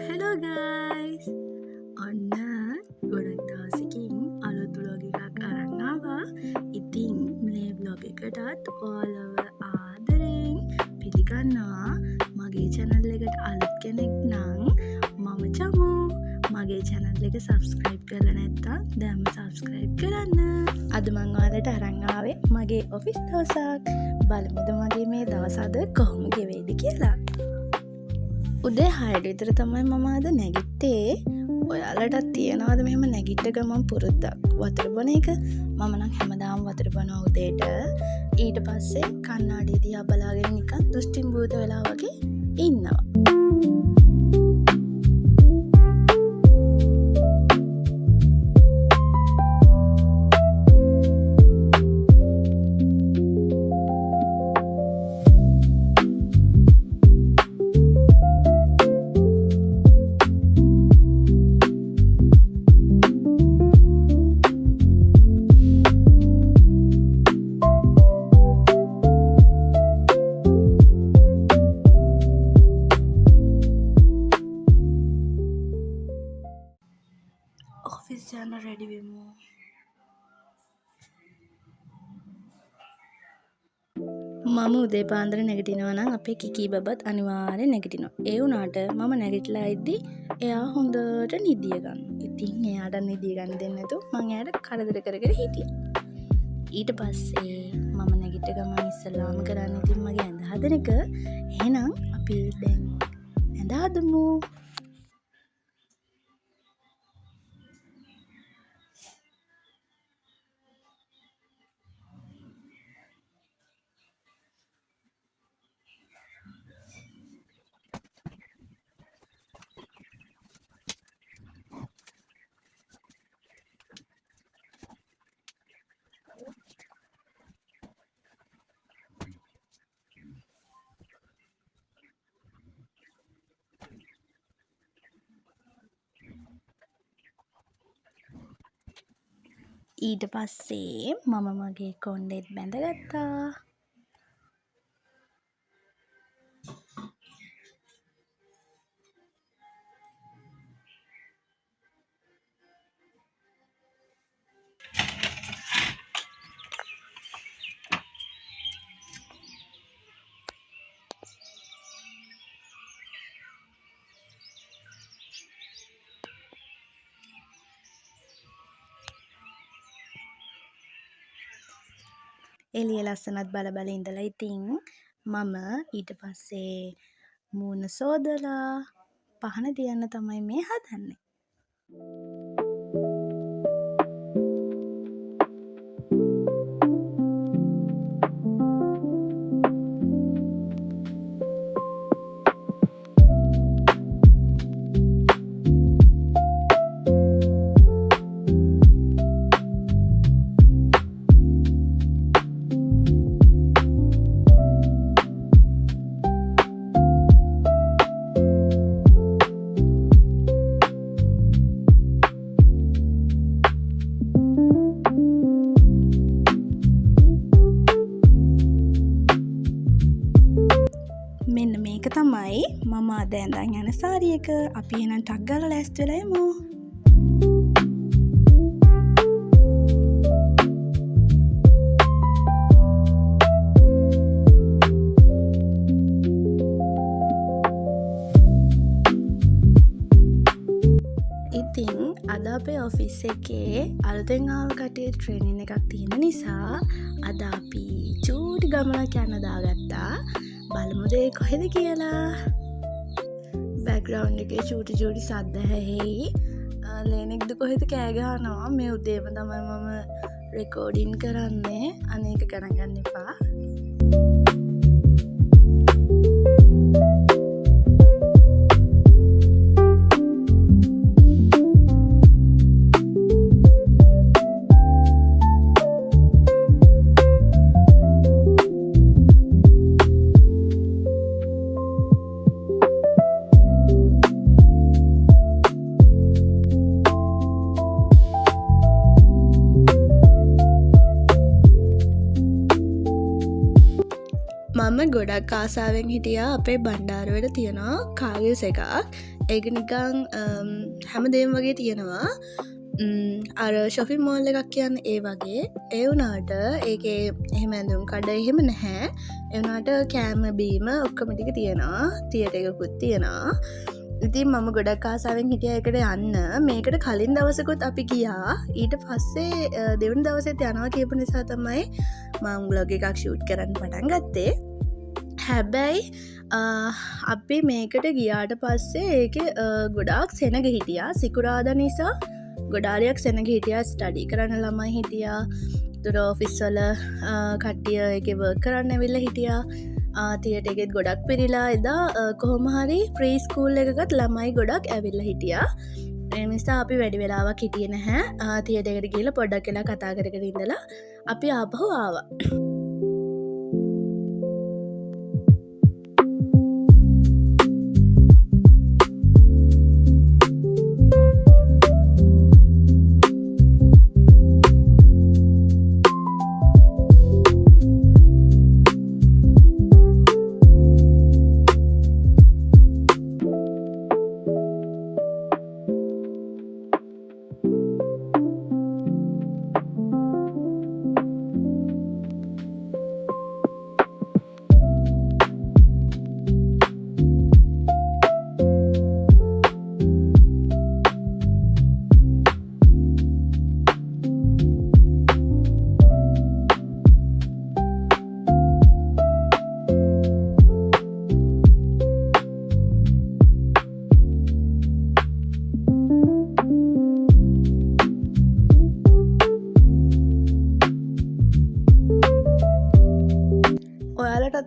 hello guys. ඔන්න ගොඩක් දවසකින් අලුත් vlog එකක් අරන් ආවා. ඉතින් මේ vlog එකටත් ඔයාලව ආදරෙන් පිළිගන්නවා. මගේ channel එකට අලුත් කෙනෙක් නම් මම චමු. මගේ channel එක subscribe කරලා නැත්නම් දැන්ම subscribe කරන්න. අද මම ඔයාලට අරන් ආවේ මගේ office දවසක්. බලමුද මගේ මේ දවස අද කොහොම ගෙවේද කියලා. උදේ 6ට විතර තමයි මම අද නැගිට්ටේ. ඔයාලටත් තියනවාද මෙහෙම නැගිට්ට ගමන් පුරුද්දක් වතුර බොන එක? මම නම් හැමදාම වතුර බොනවා උදේට. ඊට පස්සේ කණ්ණාඩිය දිහා බලාගෙන නිකන් දුෂ්ටිම් භූත වෙලා වගේ ඉන්නවා. ඔෆිස් යන්න රෙඩි වෙමු. මම උදේ පාන්දර නැගිටිනවා නම් අපේ කිකී බබත් අනිවාර්යෙන් නැගිටිනවා. ඒ වුණාට මම නැගිටලා ඉද්දි එයා හොඳට නිදිය ගන්නවා. ඉතින් එයාට නිදිය ගන්න දෙන්නේ නැතුව මම එයාට කරදර කර හිටියා. ඊට පස්සේ මම නැගිට ගමන් ඉස්සලාම කරන්නේ ඉතින් මගේ ඇඳ හදන එක. එහෙනම් අපි දැන් ඇඳ හදමු. ඊට පස්සේ මම මගේ කොණ්ඩෙත් බැඳගත්තා. එළිය ලස්සනත් බල ඉඳලා ඉතින් මම ඊට පස්සේ මූණ සෝදලා පහන තියන්න තමයි මේ හදන්නේ. මෙන්න මේක තමයි මම අද ඇඳන් යන සාරි එක. අපි එහෙනම් ටක් ගාලා ලෑස්ති වෙලා යමු. ඉතින් අද අපේ ඔෆිස් එකේ අලුතෙන් ආව කට්ටිය ට්‍රේනින් එකක් තියෙන නිසා අද අපි චූටි ගමනක් යන්න දාගත්තා. බලමුද ඒ කොහෙද කියලා. බෑග්‍රවුන්ඩ් එකේ චූටි සද්ද ඇහෙයි. ලේනෙක්ද කොහෙද කෑ ගහනවා. මේ උදේම තමයි මම රෙකෝඩින් කරන්නේ. අනේක ගණන් ගන්න එපා. ගොඩක් ආසාාවෙන් හිටියා අපේ බණ්ඩාරුවට තියෙනවා කාගල්ස් එකක්. ඒක නිකං හැමදේම් වගේ තියෙනවා. අර ශොපි මෝල් එකක් කියන්න ඒ වගේ. ඒ වුනාට ඒක එහෙම ඇඳුම් කඩ එහෙම නැහැ. එවනාට කෑම බීම ඔක්කමටික තියෙනවා. තියට එකකුත් තියෙනවා. ඉතින් මම ගොඩක් ආසාාවෙන් හිටිය එකට යන්න. මේකට කලින් දවසකුත් අපි ගියා. ඊට පස්සේ දෙවන දවසෙත් යනවා කියපු නිසා තමයි මං බ්ලොග් එකක් ෂූට් කරන්න පටන් ගත්තේ. හැබැයි අපි මේකට ගියාට පස්සේ ඒක ගොඩාක් සෙනග හිටියා. සිකුරාද නිසා ගොඩාරියක් සෙනග හිටියා. ස්ටඩි කරන්න ළමයි හිටියා. තුර ඔෆිස්වල කට්ටිය එක වර්ක් කරන්න ඇවිල්ල හිටියා. තියට එකෙත් ගොඩක් පිරිලා එදා කොහොමහරි ප්‍රීස්කූල් එකකත් ළමයි ගොඩක් ඇවිල්ල හිටියා. එනිසා අපි වැඩි වෙලාවක් හිටිය නැහැ. තියට එකට කියල පොඩ්ඩක් කියලා කතා කරකට ඉඳලා අපි ආපහු ආවා.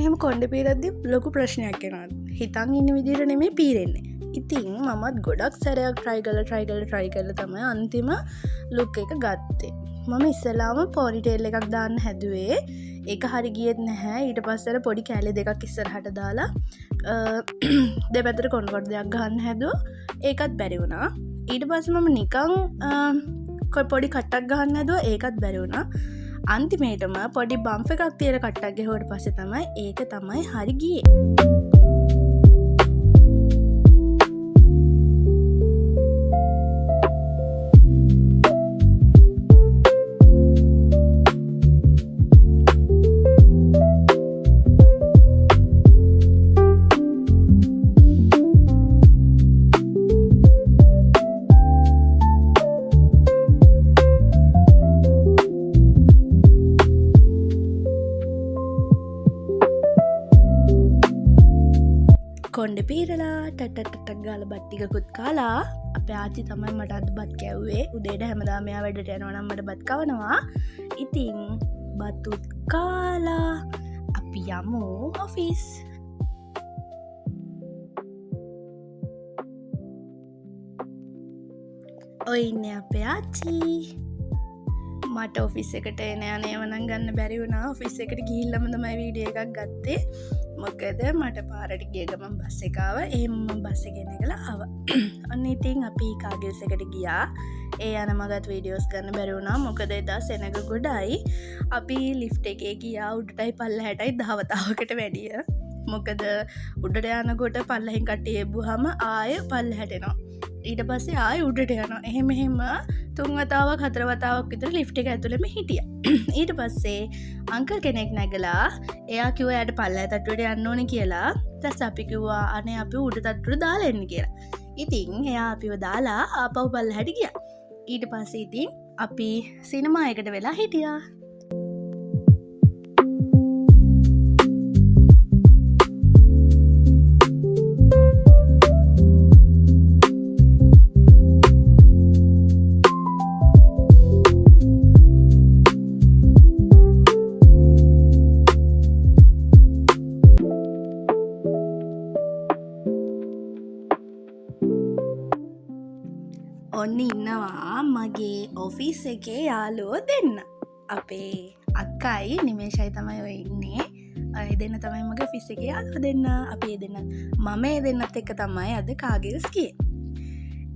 මෙම කොන්ඩ පීරද්දි ලොකු ප්‍රශ්නයක් කෙනත් හිතන් ඉන්න විදිර නෙමේ පීරෙන්නේ. ඉතින් මමත් ගොඩක් සැරයක් ට්‍රයි කල තමයි අන්තිම ලුක් එක ගත්තේ. මම ඉස්සලාම පොනිටේල් එකක් දාන්න හැදුවේ. ඒක හරි ගියත් නැහැ. ඊට පස්සර පොඩි කෑලි දෙකක් ඉස්සරහට දාලා දෙපැතර කොන්කොට දෙයක් ගන්න හැදුව. ඒකත් බැරි වුණා. ඊට පස්ස මම නිකං පොඩි කට්ටක් ගහන්න හැදුව. ඒකත් බැරි වුණා. අන්තිමේටම පොඩි බම්ප එකක් තියර කට්ටක් ගෙහෝට පස්ස තමයි ඒක තමයි හරි ගියේ. කොන්ඩ පීරලා ටටටක් ගාල බට්ටිකකුත් කාලා අප ආචි තමයි මට අද බත් කැව්වේ. උදේට හැමදාමයා වැඩට යනවනම් මට බත් කවනවා. ඉතින් බත්තුත් කාලා අපි යමු ඔෆිස්. ඔය ඉන්න අපේ ආච්චි. මට ඔෆිස් එකට එන යනේවනන් ගන්න බැරි වුණා. ඔෆිස් එකට ගිහිල්ලම තමයි වීඩියෝ එකක් ගත්තේ. මොකද මට පාරට ගිය ගමන් බස් එකාව. එහෙම බස් එකෙන් එකලා ආවා. අන්න ඉතින් අපි කාගල්ස් එකට ගියා. ඒ යන මගත් වීඩියෝස් ගන්න බැරි වුණා. මොකද එදා සෙනග ගොඩයි. අපි ලිෆ්ට් එකේ ගියා උඩටයි පල්ලහැටයි දහවතාවකට වැඩිය. මොකද උඩට යනකොට පල්ලහෙන් කට්ටිය එබ්බුවාම ආය පල්ලහැට එනවා. ඊට පස්සේ ආය උඩට යනවා. එහෙම 3 වතාවක් 4 වතාවක් විතර ලිෆ්ට් එක ඇතුළෙම හිටියා. ඊට පස්සේ අංකල් කෙනෙක් නැගලා එයා කිව්වා එයාට පල්ලෑ තට්ටුවට යන්න ඕනේ කියලා. ඊට අපි කිව්වා අනේ අපි උඩ තට්ටුවට දාලා එන්න කියලා. ඉතින් එයා අපිව දාලා ආපහු පල්ලහැට ගියා. ඊට පස්සේ ඉතින් අපි සිනමා එකට වෙලා හිටියා. ඔන්න ඉන්නවා මගේ ඔෆිස් එකේ යාළුවෝ දෙන්න. අපේ අක්කයි නිමේෂයි තමයි ඔය ඉන්නේ. ඒ දෙන්න තමයි මගේ ඔෆිස් එකේ යාළුවෝ දෙන්න. අපි ඒ දෙන්න මම ඒ දෙන්නත් එක්ක තමයි අද කාගල්ස් ගියේ.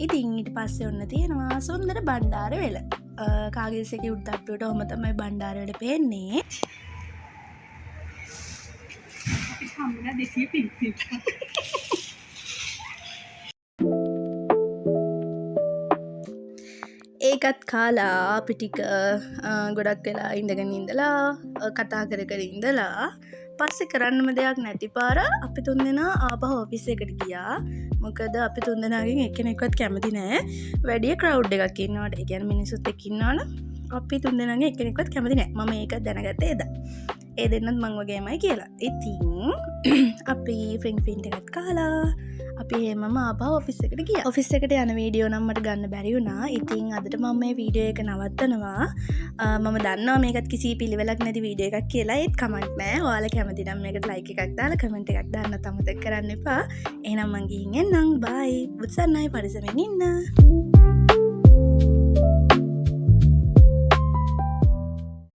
ඉතින් ඊට පස්සේ ඔන්න තියෙනවා සුන්දර බණ්ඩාරවෙල. කාගල්ස් එකේ උඩ තට්ටුවට ඔහම තමයි බණ්ඩාරවෙල පේන්නේ. හම්බුණා 200 පිං. ඒකත් කාලා අපි ටික ගොඩක් වෙලා ඉඳගෙන ඉඳලා කතා කර කර ඉඳලා පස්සේ කරන්නම දෙයක් නැති පාර අපි තුන්දෙනා ආපහු ඔෆිස් එකට ගියා. මොකද අපි තුන්දෙනාගෙන් එක්කෙනෙක්වත් කැමති නෑ වැඩි ක්‍රවුඩ් එකක් ඉන්නවට. ඒ කියන්නේ මිනිස්සුත් එක්ක ඉන්නවනම් අපි තුන්දෙනාගෙන් එක්කෙනෙක්වත් කැමති නෑ. මම ඒක දැනගත්තේ එදා. ඒ දෙන්නත් මං වගේමයි කියලා. ඉතින් අපි ෆින්ට් එකත් කාලා අපි එහෙමම ආපහු ඔෆිස් එකට ගියා. ඔෆිස් එකට යන වීඩියෝ නම් මට ගන්න බැරි වුණා. ඉතින් අදට මම මේ වීඩියෝ එක නවත්තනවා. මම දන්නවා මේකත් කිසි පිළිවෙලක් නැති වීඩියෝ එකක් කියලා. ඒත් කමෙන්ට් නෑ. ඔයාලා කැමති නම් මේකට ලයික් එකක් දාලා කමෙන්ට් එකක් දාන්න අමතක කරන්න එපා. එහෙනම් මං ගිහින් එන්නම්. බයි. බුත්සන්නයි පරිස්සමෙන් ඉන්න.